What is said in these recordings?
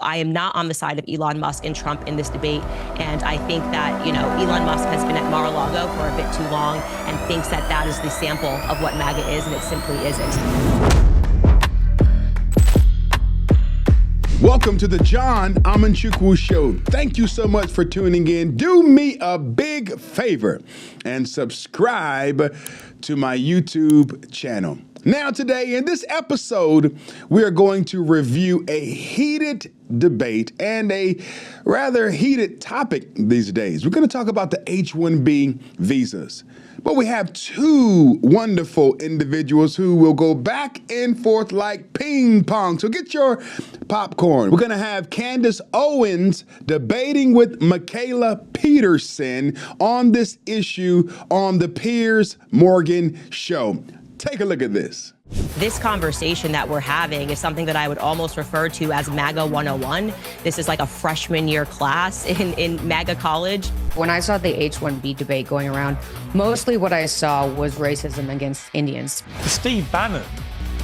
I am not on the side of Elon Musk and Trump in this debate. And I think that, Elon Musk has been at Mar-a-Lago for a bit too long and thinks that that is the sample of what MAGA is, and it simply isn't. Welcome to the John Amanchukwu Show. Thank you so much for tuning in. Do me a big favor and subscribe to my YouTube channel. Now today in this episode, we are going to review a heated debate and a rather heated topic these days. We're going to talk about the H-1B visas. But we have two wonderful individuals who will go back and forth like ping pong. So get your popcorn. We're going to have Candace Owens debating with Mikhaila Peterson on this issue on the Piers Morgan Show. Take a look at this. This conversation that we're having is something that I would almost refer to as MAGA 101. This is like a freshman year class in MAGA college. When I saw the H-1B debate going around, mostly what I saw was racism against Indians. Steve Bannon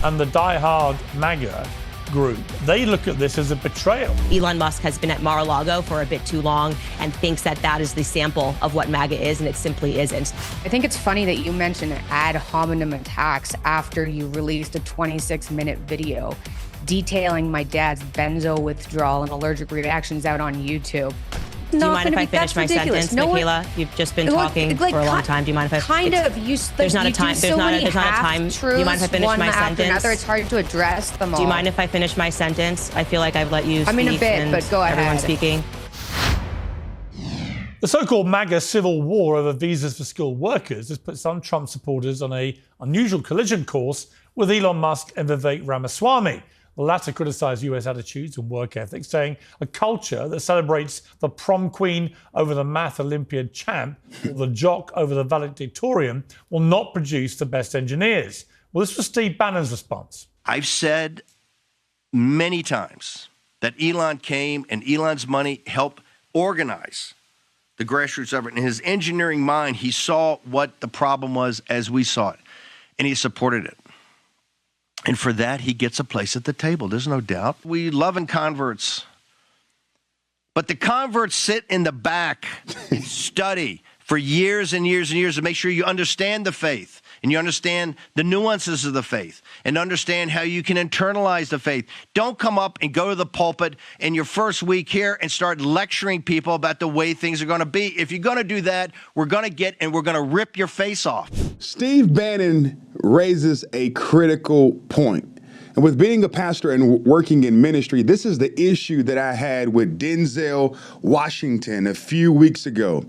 and the diehard MAGA group, they look at this as a betrayal. Elon Musk has been at Mar-a-Lago for a bit too long and thinks that that is the sample of what MAGA is, and it simply isn't. I think it's funny that you mentioned ad hominem attacks after you released a 26-minute video detailing my dad's benzo withdrawal and allergic reactions out on YouTube. Do you mind if I finish my sentence, Mikhaila? You've just been talking for a long time. Do you mind if I? There's not a time. There's not a time. Do you mind if I finish my sentence? It's hard to address them all. Do you mind if I finish my sentence? I feel like I've let you speak. I mean, a bit, but go ahead. Everyone's speaking. The so-called MAGA civil war over visas for skilled workers has put some Trump supporters on an unusual collision course with Elon Musk and Vivek Ramaswamy. The latter criticised US attitudes and work ethics, saying a culture that celebrates the prom queen over the math Olympiad champ or the jock over the valedictorian will not produce the best engineers. Well, this was Steve Bannon's response. I've said many times that Elon came and Elon's money helped organize the grassroots effort. In his engineering mind, he saw what the problem was as we saw it, and he supported it. And for that, he gets a place at the table. There's no doubt. We love converts. But the converts sit in the back and study for years and years and years to make sure you understand the faith and you understand the nuances of the faith and understand how you can internalize the faith. Don't come up and go to the pulpit in your first week here and start lecturing people about the way things are going to be. If you're going to do that, we're going to rip your face off. Steve Bannon raises a critical point. And with being a pastor and working in ministry, this is the issue that I had with Denzel Washington a few weeks ago,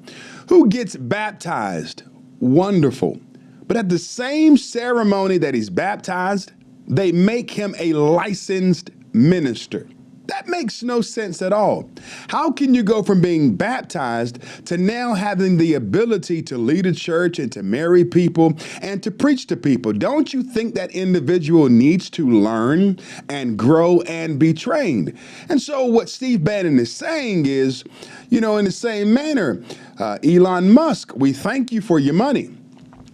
who gets baptized. Wonderful. But at the same ceremony that he's baptized, they make him a licensed minister. That makes no sense at all. How can you go from being baptized to now having the ability to lead a church and to marry people and to preach to people? Don't you think that individual needs to learn and grow and be trained? And so what Steve Bannon is saying is, in the same manner, Elon Musk, we thank you for your money.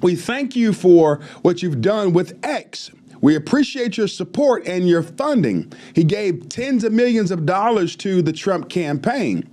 We thank you for what you've done with X. We appreciate your support and your funding. He gave tens of millions of dollars to the Trump campaign.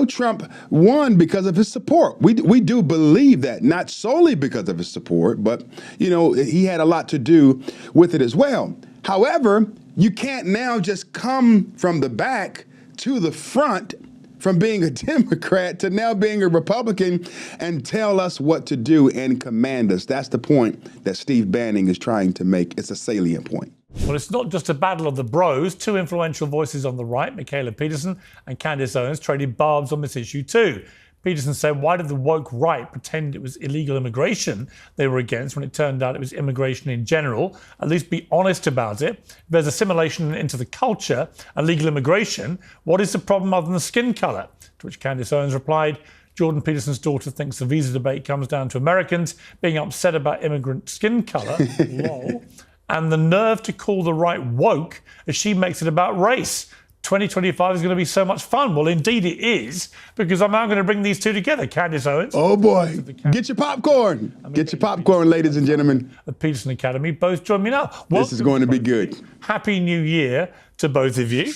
Trump won because of his support. We do believe that, not solely because of his support, but, he had a lot to do with it as well. However, you can't now just come from the back to the front from being a Democrat to now being a Republican and tell us what to do and command us. That's the point that Steve Bannon is trying to make. It's a salient point. Well, it's not just a battle of the bros. Two influential voices on the right, Mikhaila Peterson and Candace Owens, traded barbs on this issue too. Peterson said, why did the woke right pretend it was illegal immigration they were against when it turned out it was immigration in general? At least be honest about it. If there's assimilation into the culture and legal immigration, what is the problem other than the skin colour? To which Candace Owens replied, Jordan Peterson's daughter thinks the visa debate comes down to Americans being upset about immigrant skin colour. Lol. And the nerve to call the right woke as she makes it about race. 2025 is going to be so much fun. Well, indeed it is, because I'm now going to bring these two together. Candace Owens. Oh, boy. Get your popcorn. Get your popcorn, ladies and gentlemen. The Peterson Academy. Both join me now. This is going to be good. Happy New Year to both of you.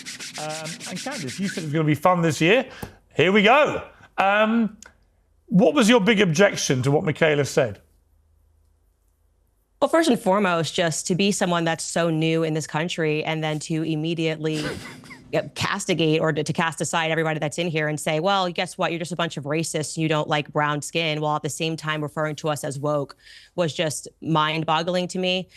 And Candace, you said it was going to be fun this year. Here we go. What was your big objection to what Mikhaila said? Well, first and foremost, just to be someone that's so new in this country and then to immediately castigate or to cast aside everybody that's in here and say, well, guess what? You're just a bunch of racists. You don't like brown skin, while at the same time referring to us as woke, was just mind-boggling to me.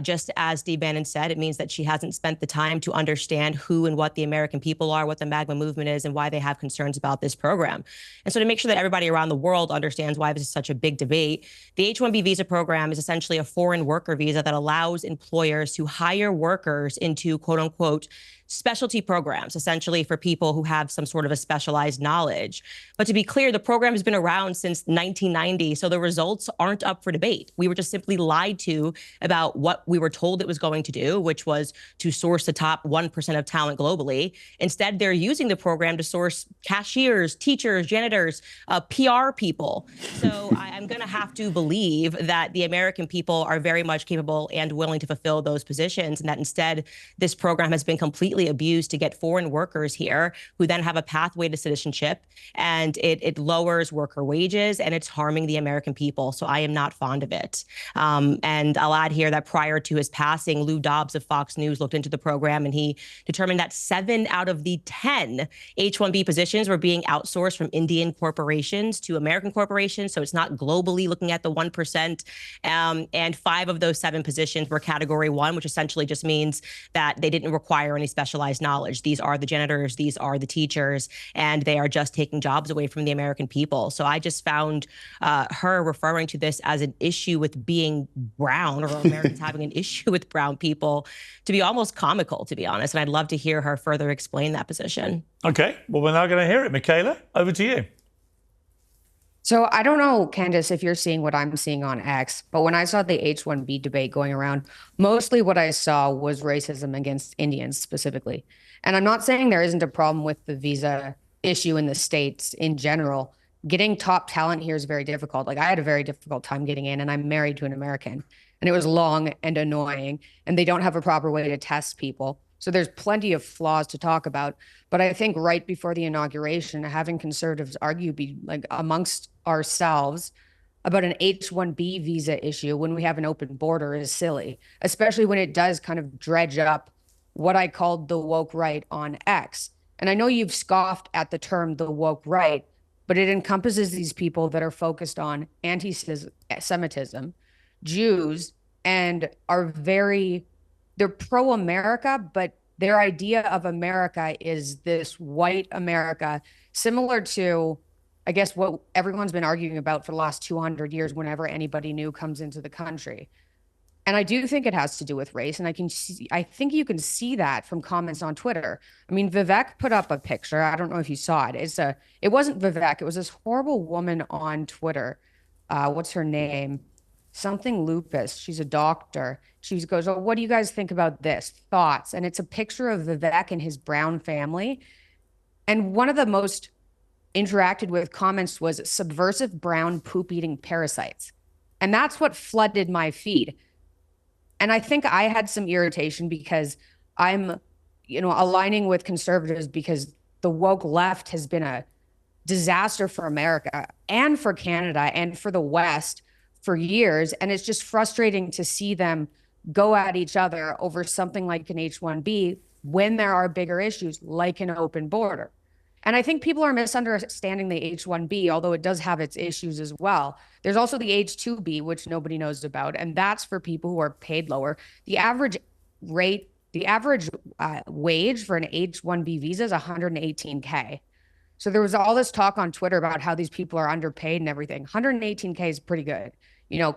Just as Steve Bannon said, it means that she hasn't spent the time to understand who and what the American people are, what the MAGA movement is, and why they have concerns about this program. And so to make sure that everybody around the world understands why this is such a big debate, the H-1B visa program is essentially a foreign worker visa that allows employers to hire workers into, quote unquote, specialty programs, essentially for people who have some sort of a specialized knowledge. But to be clear, the program has been around since 1990, so the results aren't up for debate. We were just simply lied to about what we were told it was going to do, which was to source the top 1% of talent globally. Instead, they're using the program to source cashiers, teachers, janitors, PR people. So I'm going to have to believe that the American people are very much capable and willing to fulfill those positions, and that instead this program has been completely abused to get foreign workers here who then have a pathway to citizenship, and it lowers worker wages and it's harming the American people. So I am not fond of it. And I'll add here that prior to his passing, Lou Dobbs of Fox News looked into the program and he determined that 7 out of the 10 H-1B positions were being outsourced from Indian corporations to American corporations. So it's not globally looking at the 1%. And 5 of those 7 positions were category 1, which essentially just means that they didn't require any specialized knowledge. These are the janitors, these are the teachers, and they are just taking jobs away from the American people. So I just found her referring to this as an issue with being brown, or Americans having an issue with brown people, to be almost comical, to be honest. And I'd love to hear her further explain that position. Okay, well, we're now going to hear it. Mikhaila, over to you. So I don't know, Candace, if you're seeing what I'm seeing on X, but when I saw the H-1B debate going around, mostly what I saw was racism against Indians specifically. And I'm not saying there isn't a problem with the visa issue in the States in general. Getting top talent here is very difficult. Like, I had a very difficult time getting in, and I'm married to an American, and it was long and annoying, and they don't have a proper way to test people. So there's plenty of flaws to talk about. But I think right before the inauguration, having conservatives argue like amongst ourselves about an H-1B visa issue when we have an open border is silly, especially when it does kind of dredge up what I called the woke right on X. And I know you've scoffed at the term the woke right, but it encompasses these people that are focused on anti-Semitism, Jews, and they're pro-America, but their idea of America is this white America, similar to, I guess, what everyone's been arguing about for the last 200 years whenever anybody new comes into the country. And I do think it has to do with race. And I think you can see that from comments on Twitter. I mean, Vivek put up a picture. I don't know if you saw it. It wasn't Vivek. It was this horrible woman on Twitter. What's her name? Something Lupus. She's a doctor. She goes, oh, what do you guys think about this? Thoughts. And it's a picture of Vivek and his brown family. And one of the most interacted with comments was subversive brown poop-eating parasites. And that's what flooded my feed. And I think I had some irritation because I'm, aligning with conservatives because the woke left has been a disaster for America and for Canada and for the West for years. And it's just frustrating to see them go at each other over something like an H-1B when there are bigger issues like an open border. And I think people are misunderstanding the H-1B, although it does have its issues as well. There's also the H-2B, which nobody knows about, and that's for people who are paid lower. The average wage for an H-1B visa is $118K. So there was all this talk on Twitter about how these people are underpaid and everything. $118K is pretty good.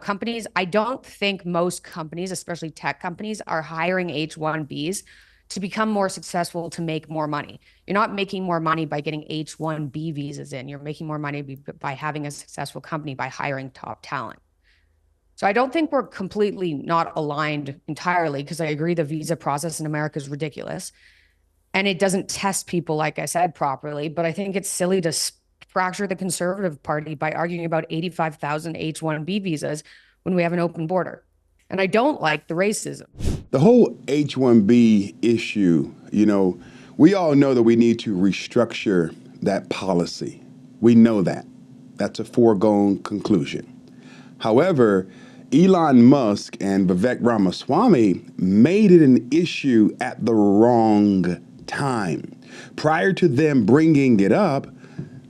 Companies, I don't think most companies, especially tech companies, are hiring H-1Bs to become more successful, to make more money. You're not making more money by getting H-1B visas in. You're making more money by having a successful company, by hiring top talent. So I don't think we're completely not aligned entirely, because I agree the visa process in America is ridiculous. And it doesn't test people, like I said, properly. But I think it's silly to fracture the conservative party by arguing about 85,000 H-1B visas when we have an open border. And I don't like the racism. The whole H-1B issue, we all know that we need to restructure that policy. We know that. That's a foregone conclusion. However, Elon Musk and Vivek Ramaswamy made it an issue at the wrong time. Prior to them bringing it up,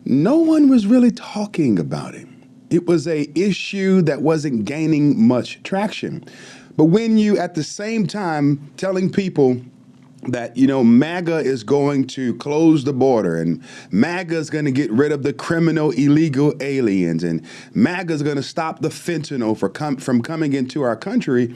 no one was really talking about it. It was an issue that wasn't gaining much traction. But when you, at the same time, telling people that, MAGA is going to close the border and MAGA is going to get rid of the criminal illegal aliens and MAGA is going to stop the fentanyl from coming into our country,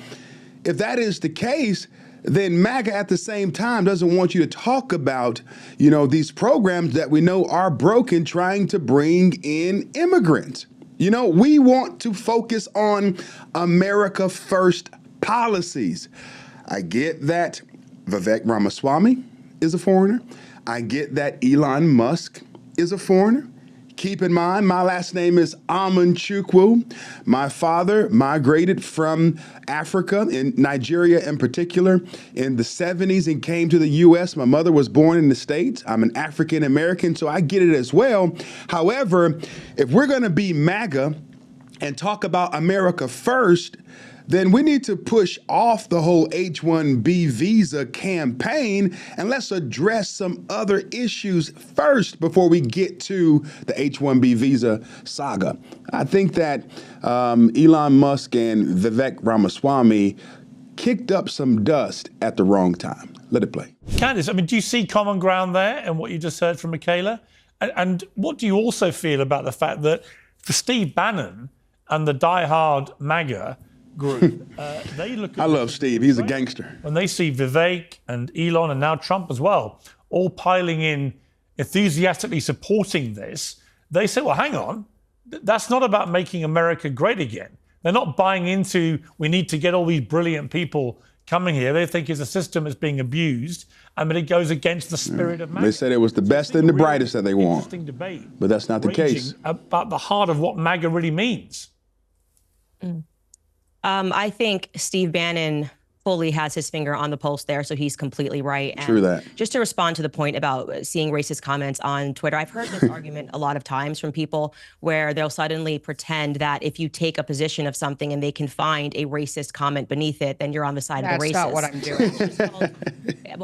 if that is the case, then MAGA at the same time doesn't want you to talk about, these programs that we know are broken trying to bring in immigrants. We want to focus on America First policies. I get that Vivek Ramaswamy is a foreigner. I get that Elon Musk is a foreigner. Keep in mind, my last name is Amanchukwu. My father migrated from Africa, in Nigeria in particular, in the 70s and came to the U.S. My mother was born in the States. I'm an African American, so I get it as well. However, if we're going to be MAGA and talk about America first, then we need to push off the whole H-1B visa campaign and let's address some other issues first before we get to the H-1B visa saga. I think that Elon Musk and Vivek Ramaswamy kicked up some dust at the wrong time. Let it play. Candace, do you see common ground there in what you just heard from Mikhaila? And what do you also feel about the fact that for Steve Bannon and the diehard MAGA group, they look at... I love Steve. He's a gangster. When they see Vivek and Elon and now Trump as well, all piling in, enthusiastically supporting this, they say, well, hang on, that's not about making America great again. They're not buying into, we need to get all these brilliant people coming here. They think it's a system that's being abused, and it goes against the spirit of MAGA. They said it was the best and the brightest that they want. Interesting debate. But that's not the case. About the heart of what MAGA really means. I think Steve Bannon fully has his finger on the pulse there, so he's completely right. And true that. Just to respond to the point about seeing racist comments on Twitter, I've heard this argument a lot of times from people where they'll suddenly pretend that if you take a position of something and they can find a racist comment beneath it, then you're on the side of the racist. That's not what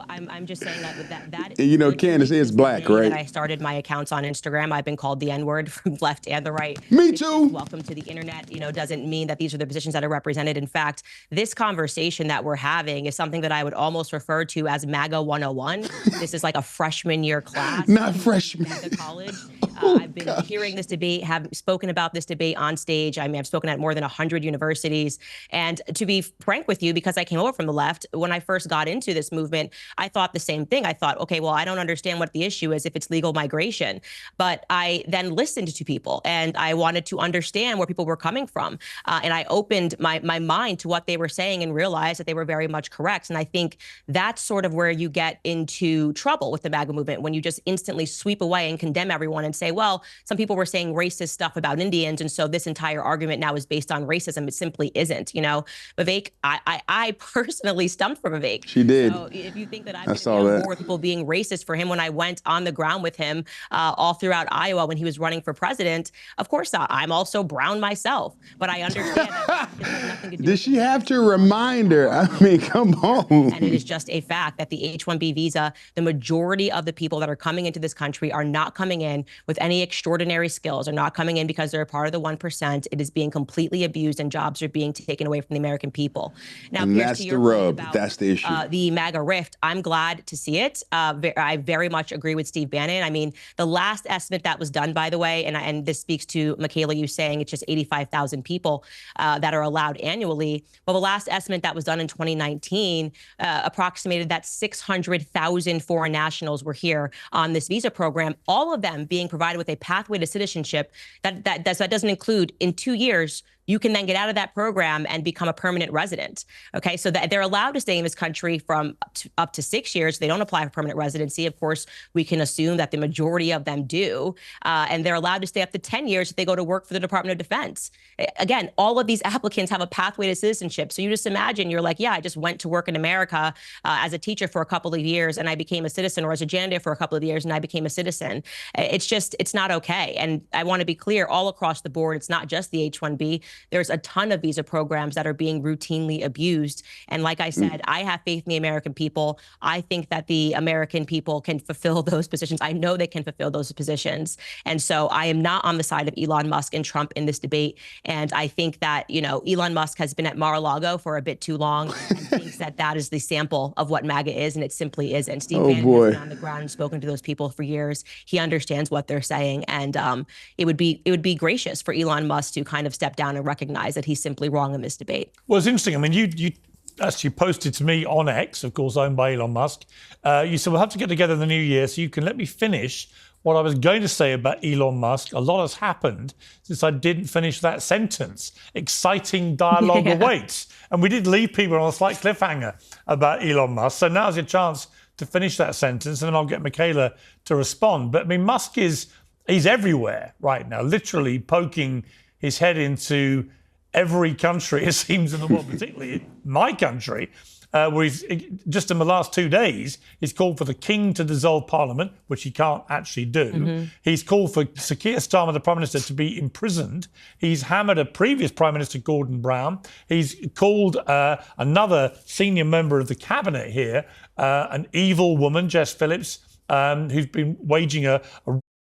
I'm doing. I'm just saying that Candace is black, right? I started my accounts on Instagram. I've been called the N-word from left and the right. Me too. Welcome to the internet. Doesn't mean that these are the positions that are represented. In fact, this conversation that we're having is something that I would almost refer to as MAGA 101. This is like a freshman year class. Not freshman. MAGA college. I've been hearing this debate, have spoken about this debate on stage. I've spoken at more than 100 universities. And to be frank with you, because I came over from the left, when I first got into this movement, I thought the same thing. I thought, okay, well, I don't understand what the issue is if it's legal migration. But I then listened to people and I wanted to understand where people were coming from. And I opened my mind to what they were saying and realized that they were very much correct. And I think that's sort of where you get into trouble with the MAGA movement, when you just instantly sweep away and condemn everyone and say, well, some people were saying racist stuff about Indians, and so this entire argument now is based on racism. It simply isn't. Vivek, I personally stumped for Vivek. She did. So if you think that I'm going to be on board with people being racist for him, when I went on the ground with him all throughout Iowa when he was running for president, of course I'm also brown myself, but I understand that has nothing to do. Did she have to remind her? Come on. And it is just a fact that the H-1B visa, the majority of the people that are coming into this country are not coming in with any extraordinary skills, are not coming in because they're a part of the 1%. It is being completely abused and jobs are being taken away from the American people. Now, and that's the rub. That's the issue. The MAGA rift, I'm glad to see it. I very much agree with Steve Bannon. The last estimate that was done, by the way, and this speaks to Mikhaila, you saying it's just 85,000 people that are allowed annually. Well, the last estimate that was done in 2019 approximated that 600,000 foreign nationals were here on this visa program, all of them being provided with a pathway to citizenship that doesn't include, in 2 years, you can then get out of that program and become a permanent resident. Okay, so that they're allowed to stay in this country from up to 6 years. They don't apply for permanent residency. Of course, we can assume that the majority of them do, and they're allowed to stay up to 10 years if they go to work for the Department of Defense. Again, all of these applicants have a pathway to citizenship. So you just imagine you're like, yeah, I just went to work in America as a teacher for a couple of years and I became a citizen, or as a janitor for a couple of years and I became a citizen. It's not okay. And I want to be clear, all across the board, it's not just the H-1B. There's a ton of visa programs that are being routinely abused. And like I said, I have faith in the American people. I think that the American people can fulfill those positions. I know they can fulfill those positions. And so I am not on the side of Elon Musk and Trump in this debate. And I think that, Elon Musk has been at Mar-a-Lago for a bit too long and thinks that that is the sample of what MAGA is, and it simply isn't. Steve Bannon has been on the ground and spoken to those people for years. He understands what they're saying. And it would be gracious for Elon Musk to kind of step down and recognize that he's simply wrong in this debate. Well, it's interesting. I mean, you actually posted to me on X, of course, owned by Elon Musk. You said, we'll have to get together in the new year so you can let me finish what I was going to say about Elon Musk. A lot has happened since I didn't finish that sentence. Exciting dialogue awaits. And we did leave people on a slight cliffhanger about Elon Musk. So now's your chance to finish that sentence, and then I'll get Mikhaila to respond. But I mean, Musk he's everywhere right now, literally poking his head into every country, it seems, in the world, particularly my country, where he's just in the last 2 days, he's called for the king to dissolve parliament, which he can't actually do. He's called for Sir Keir Starmer, the Prime Minister, to be imprisoned. He's hammered a previous Prime Minister, Gordon Brown. He's called another senior member of the cabinet here, an evil woman, Jess Phillips, who's been waging a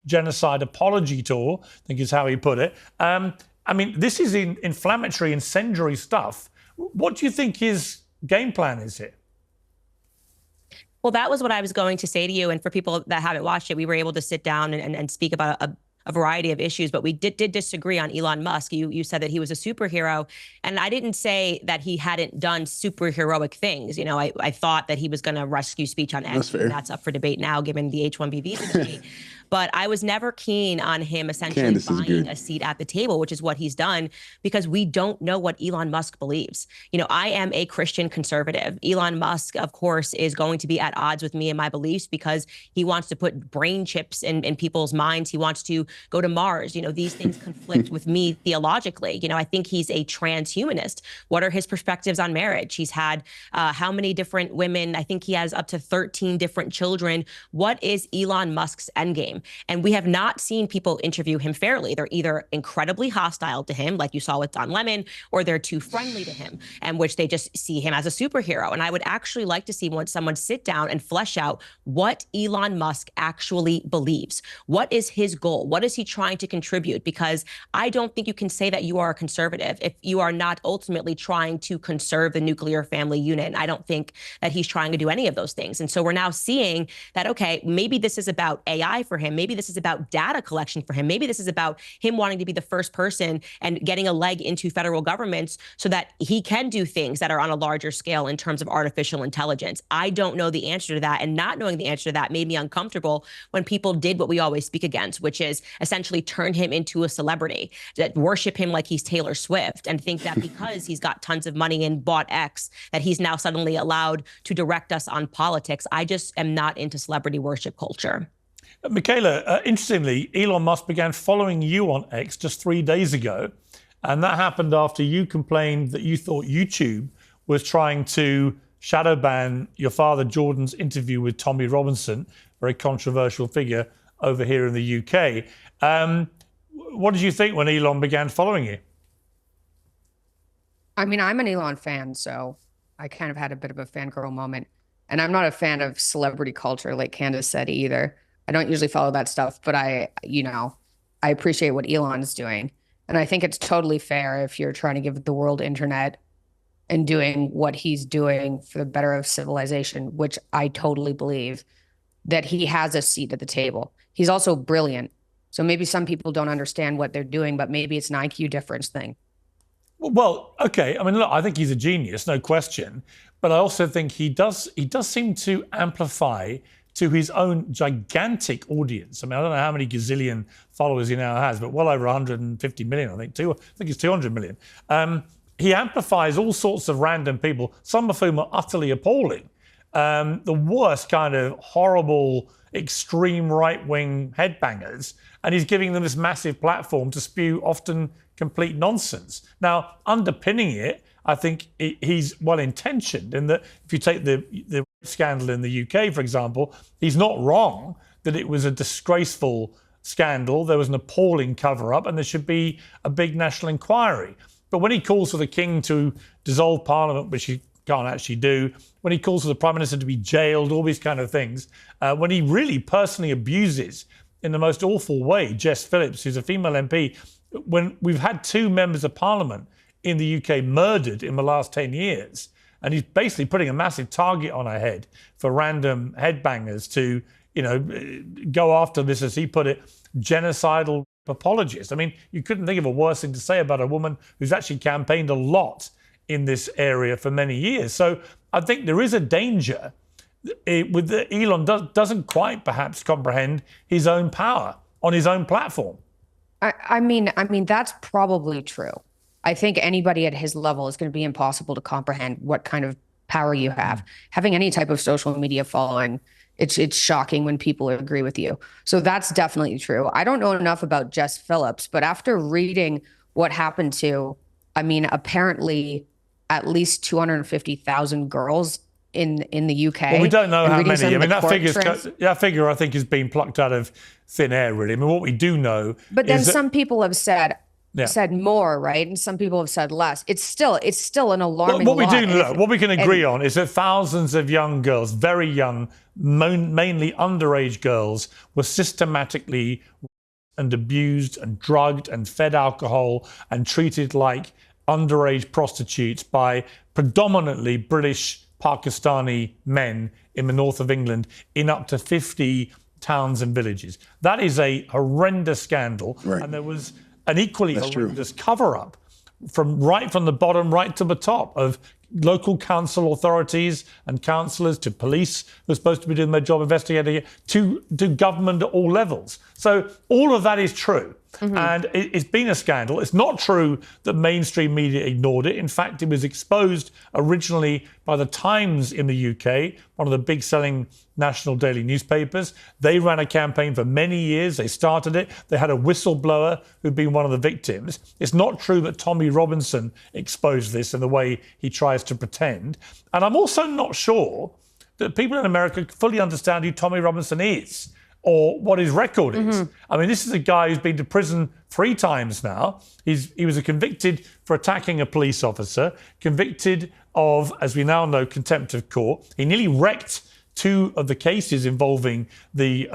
genocide apology tour, I think is how he put it. I mean, this is inflammatory, incendiary stuff. What do you think his game plan is here? Well, that was what I was going to say to you. And for people that haven't watched it, we were able to sit down and speak about a variety of issues, but we did disagree on Elon Musk. You said that he was a superhero, and I didn't say that he hadn't done superheroic things. I thought that he was going to rescue speech on X, and that's up for debate now, given the H-1B visa debate. But I was never keen on him essentially buying a seat at the table, which is what he's done, because we don't know what Elon Musk believes. I am a Christian conservative. Elon Musk, of course, is going to be at odds with me and my beliefs because he wants to put brain chips in people's minds. He wants to go to Mars. These things conflict with me theologically. I think he's a transhumanist. What are his perspectives on marriage? He's had how many different women? I think he has up to 13 different children. What is Elon Musk's endgame? And we have not seen people interview him fairly. They're either incredibly hostile to him, like you saw with Don Lemon, or they're too friendly to him, and which they just see him as a superhero. And I would actually like to see someone sit down and flesh out what Elon Musk actually believes. What is his goal? What is he trying to contribute? Because I don't think you can say that you are a conservative if you are not ultimately trying to conserve the nuclear family unit. And I don't think that he's trying to do any of those things. And so we're now seeing that, okay, maybe this is about AI for him. Maybe this is about data collection for him. Maybe this is about him wanting to be the first person and getting a leg into federal governments so that he can do things that are on a larger scale in terms of artificial intelligence. I don't know the answer to that. And not knowing the answer to that made me uncomfortable when people did what we always speak against, which is essentially turn him into a celebrity, that worship him like he's Taylor Swift, and think that because he's got tons of money and bought X, that he's now suddenly allowed to direct us on politics. I just am not into celebrity worship culture. Mikhaila, interestingly, Elon Musk began following you on X just 3 days ago. And that happened after you complained that you thought YouTube was trying to shadow ban your father Jordan's interview with Tommy Robinson, very controversial figure over here in the UK. What did you think when Elon began following you? I mean, I'm an Elon fan, so I kind of had a bit of a fangirl moment. And I'm not a fan of celebrity culture, like Candace said, either. I don't usually follow that stuff, but I appreciate what Elon is doing. And I think it's totally fair if you're trying to give the world internet and doing what he's doing for the better of civilization, which I totally believe, that he has a seat at the table. He's also brilliant. So maybe some people don't understand what they're doing, but maybe it's an IQ difference thing. Well, okay. I mean, look, I think he's a genius, no question. But I also think he does seem to amplify to his own gigantic audience. I mean, I don't know how many gazillion followers he now has, but well over 150 million, I think. I think it's 200 million. He amplifies all sorts of random people, some of whom are utterly appalling. The worst kind of horrible, extreme right-wing headbangers, and he's giving them this massive platform to spew often complete nonsense. Now, underpinning it, I think he's well-intentioned in that if you take the scandal in the UK, for example, he's not wrong that it was a disgraceful scandal. There was an appalling cover-up, and there should be a big national inquiry. But when he calls for the king to dissolve Parliament, which he can't actually do, when he calls for the Prime Minister to be jailed, all these kind of things, when he really personally abuses in the most awful way Jess Phillips, who's a female MP, when we've had 2 members of Parliament in the UK murdered in the last 10 years, and he's basically putting a massive target on her head for random headbangers to, go after this, as he put it, genocidal apologist. I mean, you couldn't think of a worse thing to say about a woman who's actually campaigned a lot in this area for many years. So I think there is a danger with Elon doesn't quite perhaps comprehend his own power on his own platform. I mean, that's probably true. I think anybody at his level is going to be impossible to comprehend what kind of power you have. Having any type of social media following, it's shocking when people agree with you. So that's definitely true. I don't know enough about Jess Phillips, but after reading what happened to, apparently at least 250,000 girls in the UK. Well, we don't know how many. I mean, that figure I think has been plucked out of thin air, really. I mean, what we do know, but then some people have said more, right? And some people have said less. It's still an alarming. What we can agree on is that thousands of young girls, very young, mainly underage girls, were systematically and abused and drugged and fed alcohol and treated like underage prostitutes by predominantly British Pakistani men in the north of England in up to 50 towns and villages. That is a horrendous scandal. Right. And there was an equally horrendous cover-up from the bottom right to the top of local council authorities and councillors to police who are supposed to be doing their job investigating it, to government at all levels. So all of that is true. Mm-hmm. And it's been a scandal. It's not true that mainstream media ignored it. In fact, it was exposed originally by the Times in the UK, one of the big selling national daily newspapers. They ran a campaign for many years. They started it. They had a whistleblower who'd been one of the victims. It's not true that Tommy Robinson exposed this in the way he tries to pretend. And I'm also not sure that people in America fully understand who Tommy Robinson is, or what his record is. Mm-hmm. I mean, this is a guy who's been to prison 3 times now. He was convicted for attacking a police officer, convicted of, as we now know, contempt of court. He nearly wrecked 2 of the cases involving the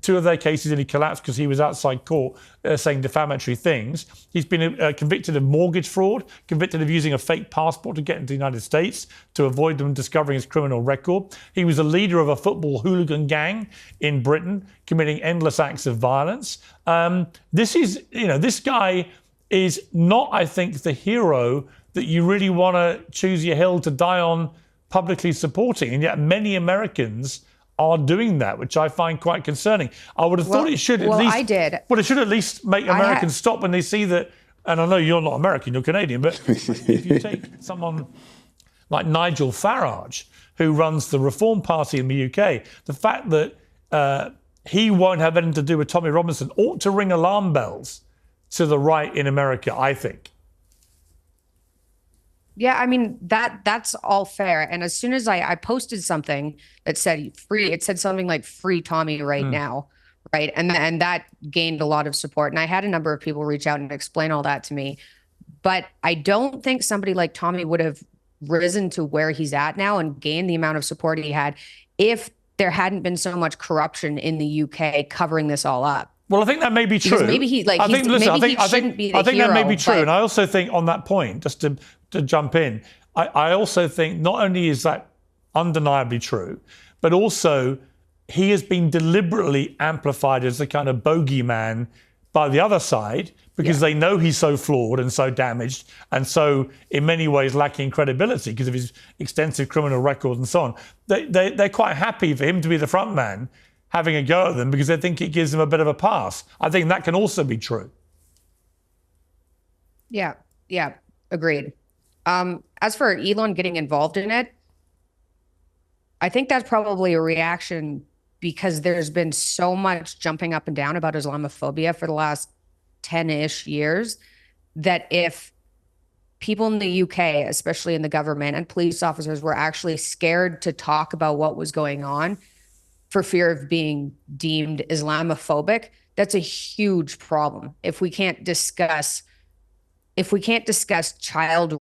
2 of their cases, and he collapsed because he was outside court saying defamatory things. He's been convicted of mortgage fraud, convicted of using a fake passport to get into the United States to avoid them discovering his criminal record. He was a leader of a football hooligan gang in Britain, committing endless acts of violence. This guy is not, I think, the hero that you really want to choose your hill to die on publicly supporting. And yet many Americans are doing that, which I find quite concerning. I would have thought it should it should at least make Americans stop when they see that. And I know you're not American, you're Canadian, but if you take someone like Nigel Farage, who runs the Reform Party in the UK, the fact that he won't have anything to do with Tommy Robinson ought to ring alarm bells to the right in America, I think. Yeah, I mean, that's all fair. And as soon as I posted something that said free, it said something like free Tommy right now, right? And that gained a lot of support. And I had a number of people reach out and explain all that to me. But I don't think somebody like Tommy would have risen to where he's at now and gained the amount of support he had if there hadn't been so much corruption in the UK covering this all up. Well, I think that may be true. Because maybe he shouldn't be the hero. I think that may be true. And I also think on that point, just to jump in, I also think not only is that undeniably true, but also he has been deliberately amplified as a kind of bogeyman by the other side because they know he's so flawed and so damaged and so in many ways lacking credibility because of his extensive criminal record and so on. They're quite happy for him to be the front man having a go at them because they think it gives them a bit of a pass. I think that can also be true. Yeah, agreed. As for Elon getting involved in it, I think that's probably a reaction because there's been so much jumping up and down about Islamophobia for the last 10-ish years that if people in the UK, especially in the government and police officers, were actually scared to talk about what was going on for fear of being deemed Islamophobic, that's a huge problem. If we can't discuss child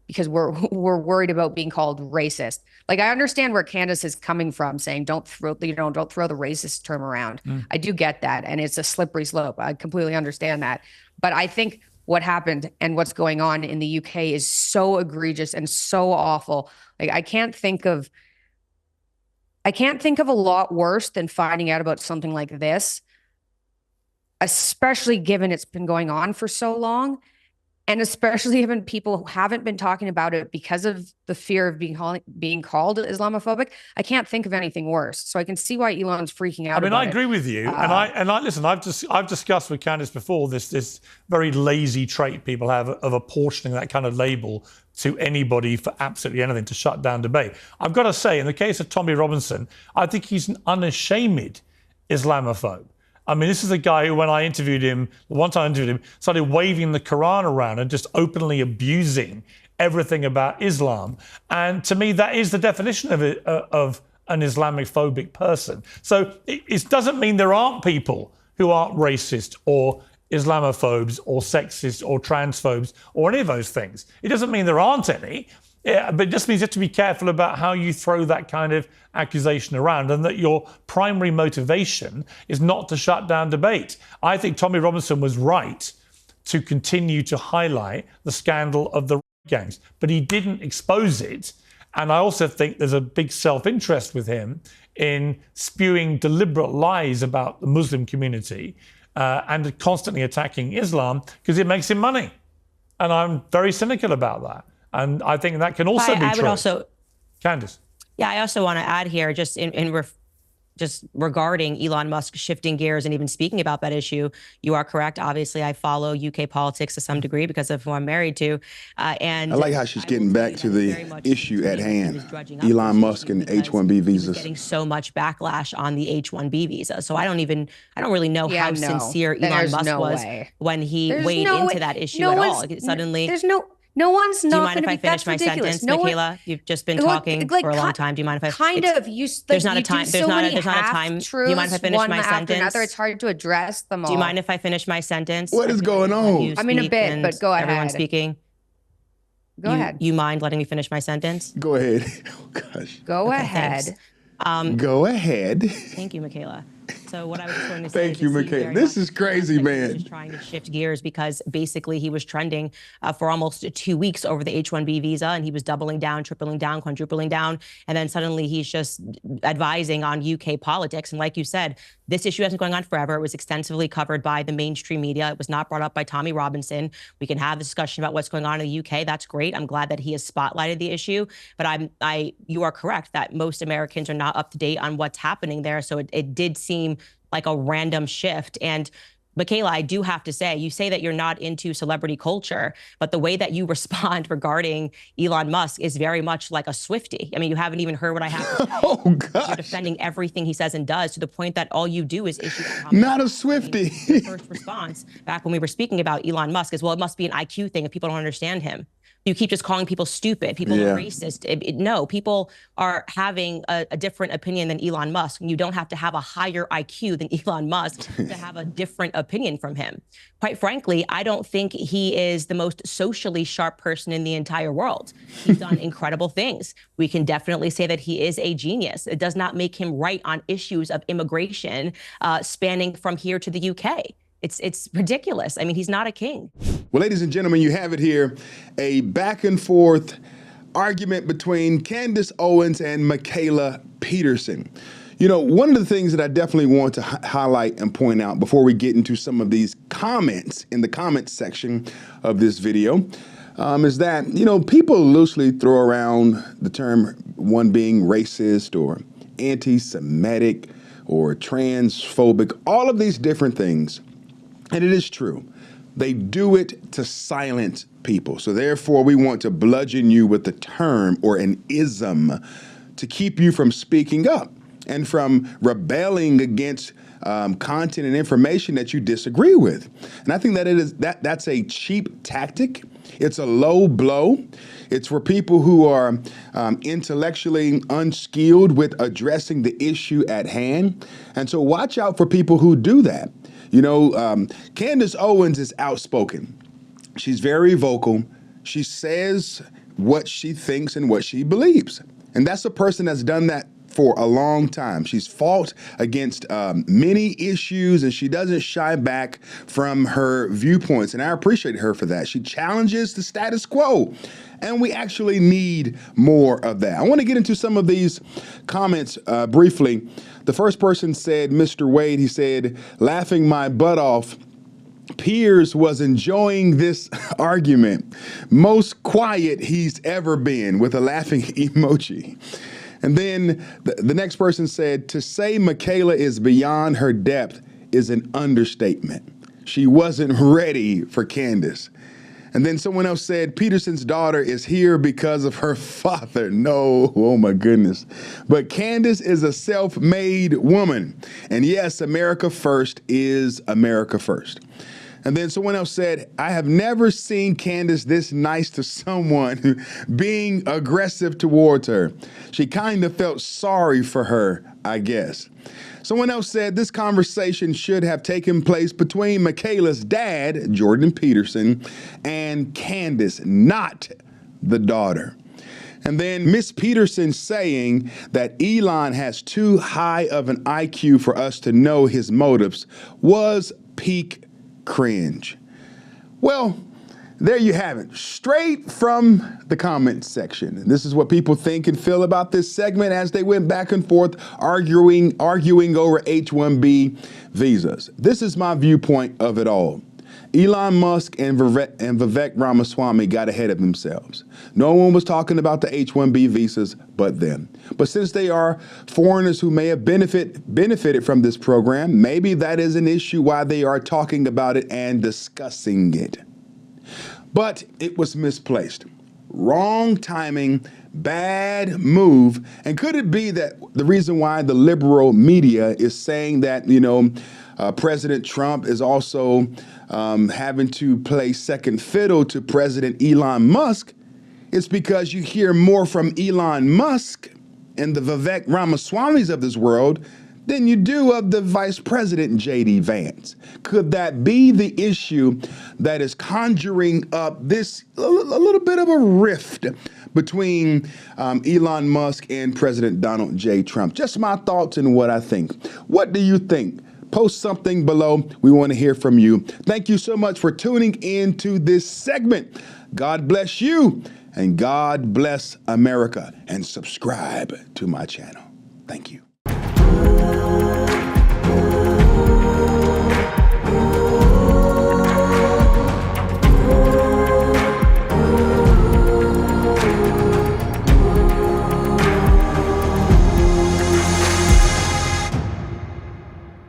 because we're worried about being called racist. Like, I understand where Candace is coming from, saying don't throw the racist term around. I do get that, and it's a slippery slope. I completely understand that. But I think what happened and what's going on in the UK is so egregious and so awful. Like, I can't think of a lot worse than finding out about something like this, especially given it's been going on for so long. And especially even people who haven't been talking about it because of the fear of being called Islamophobic. I can't think of anything worse. So I can see why Elon's freaking out. I mean, I agree with you, and I listen. I've discussed with Candace before this very lazy trait people have of apportioning that kind of label to anybody for absolutely anything to shut down debate. I've got to say, in the case of Tommy Robinson, I think he's an unashamed Islamophobe. I mean, this is a guy who, when I interviewed him, the one time I interviewed him, started waving the Quran around and just openly abusing everything about Islam. And to me, that is the definition of an Islamophobic person. So it doesn't mean there aren't people who aren't racist or Islamophobes or sexist or transphobes or any of those things. It doesn't mean there aren't any. Yeah, but it just means you have to be careful about how you throw that kind of accusation around and that your primary motivation is not to shut down debate. I think Tommy Robinson was right to continue to highlight the scandal of the gangs, but he didn't expose it. And I also think there's a big self-interest with him in spewing deliberate lies about the Muslim community and constantly attacking Islam because it makes him money. And I'm very cynical about that. And I think that can also be true. I would also, Candace. Yeah, I also want to add here, just just regarding Elon Musk shifting gears and even speaking about that issue. You are correct. Obviously, I follow UK politics to some degree because of who I'm married to. And I like how she's getting back to the issue at hand. Elon Musk and H-1B visas. Getting so much backlash on the H-1B visa. So I don't really know how sincere Elon Musk was when he weighed into that issue at all. Suddenly, no one's not. Do you mind if I finish my sentence, Mikhaila? You've just been talking for a long time. Do you mind if I? There's not a time. There's not a time. Do you mind if I finish my sentence? It's hard to address them all. Do you mind if I finish my sentence? What is going on? I mean, a bit, but go ahead. Everyone's speaking. Go ahead. You mind letting me finish my sentence? Go ahead. Oh gosh. Go ahead. Go ahead. Thank you, Mikhaila. So what I was just going to say. Thank you, Mikhaila. This is crazy, man. He was trying to shift gears because basically he was trending for almost 2 weeks over the H-1B visa, and he was doubling down, tripling down, quadrupling down, and then suddenly he's just advising on UK politics. And like you said, this issue hasn't been going on forever. It was extensively covered by the mainstream media. It was not brought up by Tommy Robinson. We can have a discussion about what's going on in the UK. That's great. I'm glad that he has spotlighted the issue. But you are correct that most Americans are not up to date on what's happening there. So it did seem like a random shift. And Mikhaila, I do have to say, you say that you're not into celebrity culture, but the way that you respond regarding Elon Musk is very much like a Swiftie. I mean, you haven't even heard what I have to say. Oh, gosh. You're defending everything he says and does to the point that all you do is issue a comment. Not a Swiftie. Your first response back when we were speaking about Elon Musk is, well, it must be an IQ thing if people don't understand him. You keep just calling people stupid, people are racist. No, people are having a different opinion than Elon Musk. And you don't have to have a higher IQ than Elon Musk to have a different opinion from him. Quite frankly, I don't think he is the most socially sharp person in the entire world. He's done incredible things. We can definitely say that he is a genius. It does not make him right on issues of immigration spanning from here to the UK. It's ridiculous. I mean, he's not a king. Well, ladies and gentlemen, you have it here, a back and forth argument between Candace Owens and Mikhaila Peterson. You know, one of the things that I definitely want to highlight and point out before we get into some of these comments in the comment section of this video is that, you know, people loosely throw around the term one being racist or anti-Semitic or transphobic, all of these different things. And it is true. They do it to silence people. So therefore, we want to bludgeon you with a term or an ism to keep you from speaking up and from rebelling against content and information that you disagree with. And I think that that's a cheap tactic. It's a low blow. It's for people who are intellectually unskilled with addressing the issue at hand. And so watch out for people who do that. You know, Candace Owens is outspoken. She's very vocal. She says what she thinks and what she believes. And that's a person that's done that for a long time. She's fought against many issues, and she doesn't shy back from her viewpoints. And I appreciate her for that. She challenges the status quo, and we actually need more of that. I want to get into some of these comments briefly. The first person said, Mr. Wade, he said, laughing my butt off. Piers was enjoying this argument. Most quiet he's ever been, with a laughing emoji. And then the next person said, to say Mikhaila is beyond her depth is an understatement. She wasn't ready for Candace. And then someone else said, Peterson's daughter is here because of her father. No, oh my goodness. But Candace is a self-made woman. And yes, America first is America first. And then someone else said, I have never seen Candace this nice to someone being aggressive towards her. She kind of felt sorry for her, I guess. Someone else said this conversation should have taken place between Mikhaila's dad, Jordan Peterson, and Candace, not the daughter. And then Miss Peterson saying that Elon has too high of an IQ for us to know his motives was peak cringe. Well, there you have it, straight from the comment section. This is what people think and feel about this segment as they went back and forth arguing over H-1B visas. This is my viewpoint of it all. Elon Musk and Vivek Ramaswamy got ahead of themselves. No one was talking about the H-1B visas but them. But since they are foreigners who may have benefited from this program, maybe that is an issue why they are talking about it and discussing it. But it was misplaced. Wrong timing, bad move. And could it be that the reason why the liberal media is saying that, you know, President Trump is also having to play second fiddle to President Elon Musk? It's because you hear more from Elon Musk and the Vivek Ramaswamys of this world than you do of the Vice President J.D. Vance. Could that be the issue that is conjuring up this a little bit of a rift between Elon Musk and President Donald J. Trump? Just my thoughts and what I think. What do you think? Post something below. We want to hear from you. Thank you so much for tuning into this segment. God bless you and God bless America, and subscribe to my channel. Thank you.